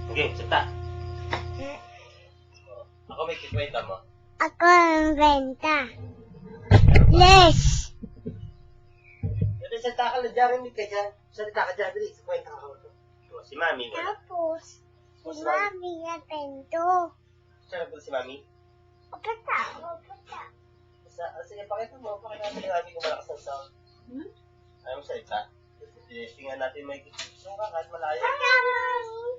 Okay, salita. Ako may kikwenta mo. Ako ang benta. Les. Dali, salita ka na, Jeremy ka dyan. Salita ka dyan, dali, kwenta ka ako. Si Mami nga. Tapos, si Mami na bento. Siya nagpunta si Mami? Pagkata. Sige, pakita mo. Pakita natin yung Mami kung malakas ang sound. Ayaw mo salita? Tingnan natin may kikisong ka kahit malayo. Pagkata.